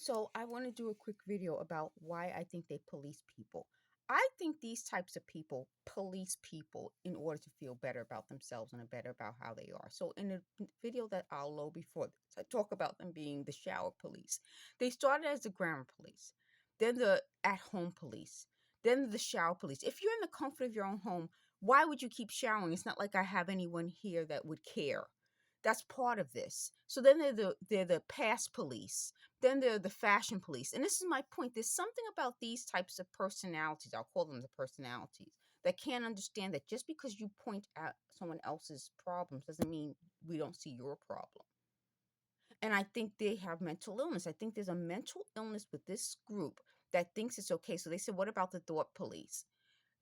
So I want to do a quick video about why I think they police people. I think these types of people police people in order to feel better about themselves and better about how they are. So in the video that I'll load before this, I talk about them being the shower police. They started as the grammar police, then the at-home police, then the shower police. If you're in the comfort of your own home, why would you keep showering? It's not like I have anyone here that would care. That's part of this. So then they're the past police. Then they're the fashion police. And this is my point. There's something about these types of personalities, I'll call them the personalities, that can't understand that just because you point at someone else's problems doesn't mean we don't see your problem. And I think they have mental illness. I think there's a mental illness with this group that thinks it's okay. So they said, what about the thought police?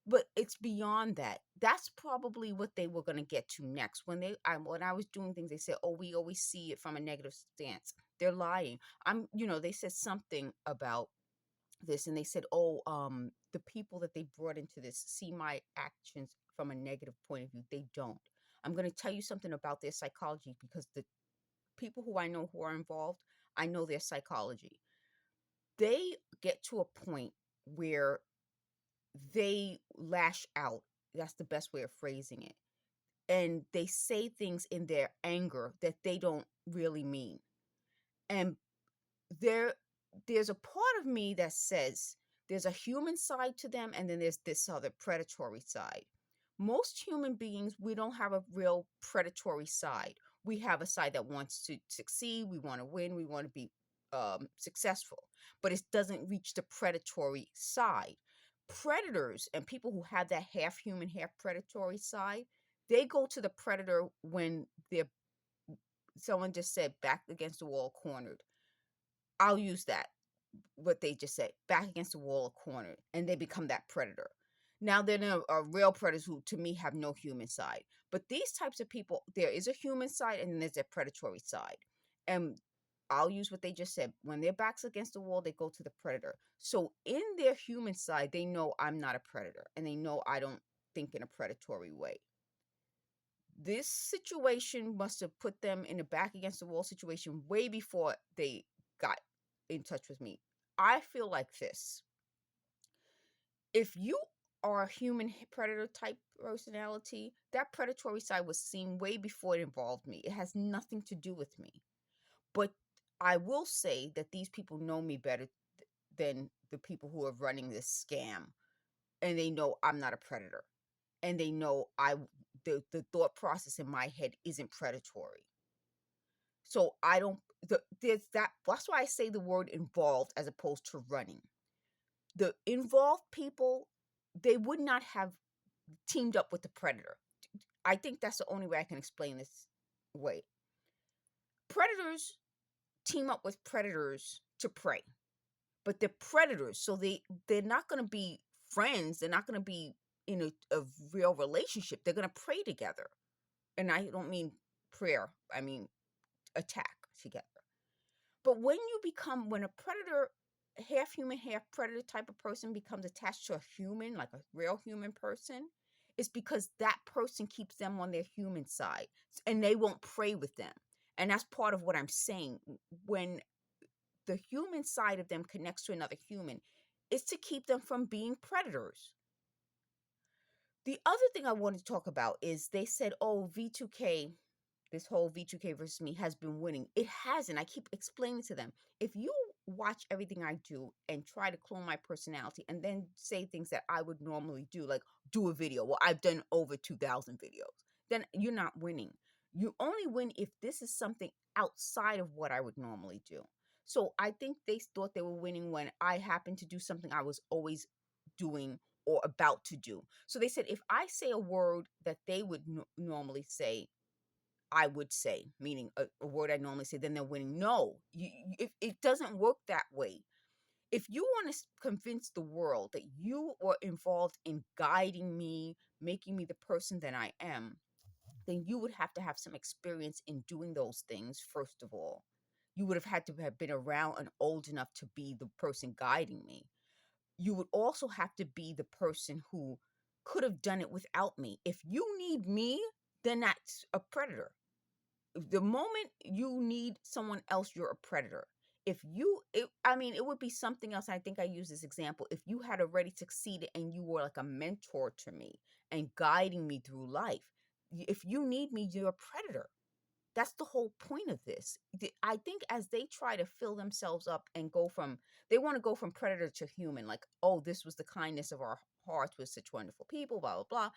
But it's beyond that. That's probably what they were going to get to next. When I was doing things, they said, "Oh, we always see it from a negative stance." They're lying. They said something about this, and they said, "Oh, the people that they brought into this see my actions from a negative point of view. They don't." I'm going to tell you something about their psychology because the people who I know who are involved, I know their psychology. They get to a point where they lash out. That's the best way of phrasing it. And they say things in their anger that they don't really mean. And there's a part of me that says there's a human side to them, and then there's this other predatory side. Most human beings, we don't have a real predatory side. We have a side that wants to succeed, we want to win, we want to be successful, but it doesn't reach the predatory side. Predators and people who have that half human, half predatory side, they go to the predator when they're, someone just said, back against the wall, cornered. I'll use that, what they just said, back against the wall, cornered, and they become that predator. Now they're real predators who, to me, have no human side. But these types of people, there is a human side and then there's a predatory side. And I'll use what they just said. When their back's against the wall, they go to the predator. So in their human side, they know I'm not a predator, and they know I don't think in a predatory way. This situation must have put them in a back against the wall situation way before they got in touch with me. I feel like this. If you are a human predator type personality, that predatory side was seen way before it involved me. It has nothing to do with me. But I will say that these people know me better than the people who are running this scam. And they know I'm not a predator. And they know the thought process in my head isn't predatory. So I don't, there's that's why I say the word involved as opposed to running. The involved people, they would not have teamed up with the predator. I think that's the only way I can explain this way. Predators team up with predators to prey, but they're predators, so they're not going to be friends. They're not going to be in a real relationship. They're going to prey together, and I don't mean prayer. I mean attack together. But when a predator, half human, half predator type of person becomes attached to a human, like a real human person, it's because that person keeps them on their human side and they won't prey with them. And that's part of what I'm saying. When the human side of them connects to another human, it's to keep them from being predators. The other thing I wanted to talk about is they said, oh, V2K, this whole V2K versus me has been winning. It hasn't. I keep explaining to them. If you watch everything I do and try to clone my personality and then say things that I would normally do, like do a video. Well, I've done over 2,000 videos. Then you're not winning. You only win if this is something outside of what I would normally do. So I think they thought they were winning when I happened to do something I was always doing or about to do. So they said if I say a word that they would normally say, I would say, meaning a word I normally say, then they're winning. No, if it doesn't work that way. If you want to convince the world that you were involved in guiding me, making me the person that I am, then you would have to have some experience in doing those things, first of all. You would have had to have been around and old enough to be the person guiding me. You would also have to be the person who could have done it without me. If you need me, then that's a predator. The moment you need someone else, you're a predator. If you it, I mean, it would be something else. I think I use this example. If you had already succeeded and you were like a mentor to me and guiding me through life, if you need me, you're a predator. That's the whole point of this. I think as they try to fill themselves up and go from, they want to go from predator to human, like, oh, this was the kindness of our hearts with such wonderful people, blah, blah, blah.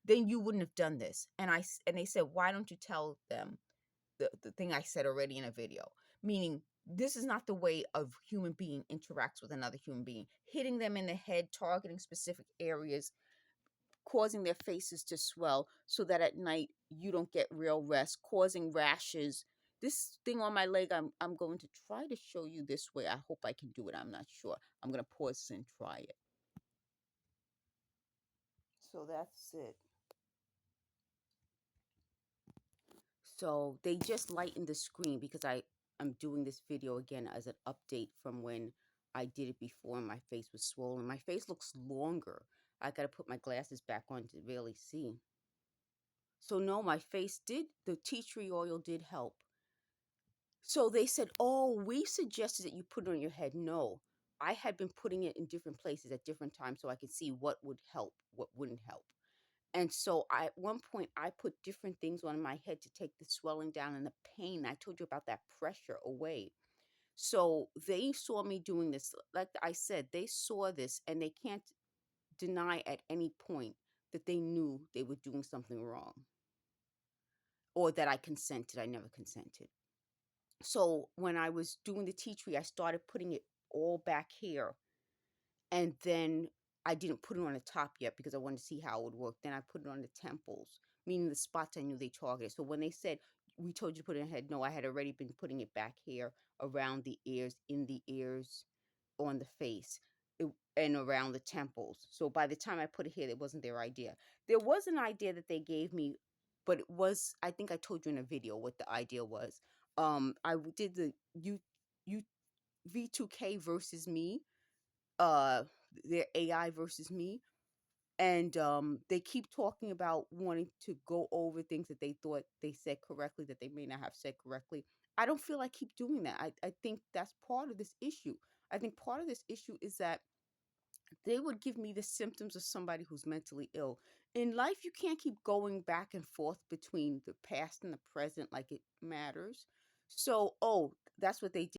Then you wouldn't have done this. And they said, why don't you tell them the thing I said already in a video? Meaning, this is not the way a human being interacts with another human being. Hitting them in the head, targeting specific areas, causing their faces to swell so that at night you don't get real rest, causing rashes. This thing on my leg, I'm going to try to show you this way. I hope I can do it. I'm not sure. I'm going to pause and try it. So that's it. So they just lightened the screen because I'm doing this video again as an update from when I did it before and my face was swollen. My face looks longer. I got to put my glasses back on to really see. So no, my face did, the tea tree oil did help. So they said, oh, we suggested that you put it on your head. No, I had been putting it in different places at different times so I could see what would help, what wouldn't help. And so at one point, I put different things on my head to take the swelling down and the pain. I told you about that pressure away. So they saw me doing this. Like I said, they saw this and they can't deny at any point that they knew they were doing something wrong or that I consented. I never consented. So when I was doing the tea tree, I started putting it all back here. And then I didn't put it on the top yet because I wanted to see how it would work. Then I put it on the temples, meaning the spots I knew they targeted. So when they said, we told you to put it in the head, no, I had already been putting it back here, around the ears, in the ears, on the face, and around the temples. So by the time I put it here, it wasn't their idea. There was an idea that they gave me, but it was, I think I told you in a video what the idea was. Did the V2K versus me, uh their AI versus me, and they keep talking about wanting to go over things that they thought they said correctly that they may not have said correctly. I don't feel like keep doing that. I think that's part of this issue. I think part of this issue is that they would give me the symptoms of somebody who's mentally ill. In life, you can't keep going back and forth between the past and the present like it matters. So, oh, that's what they did.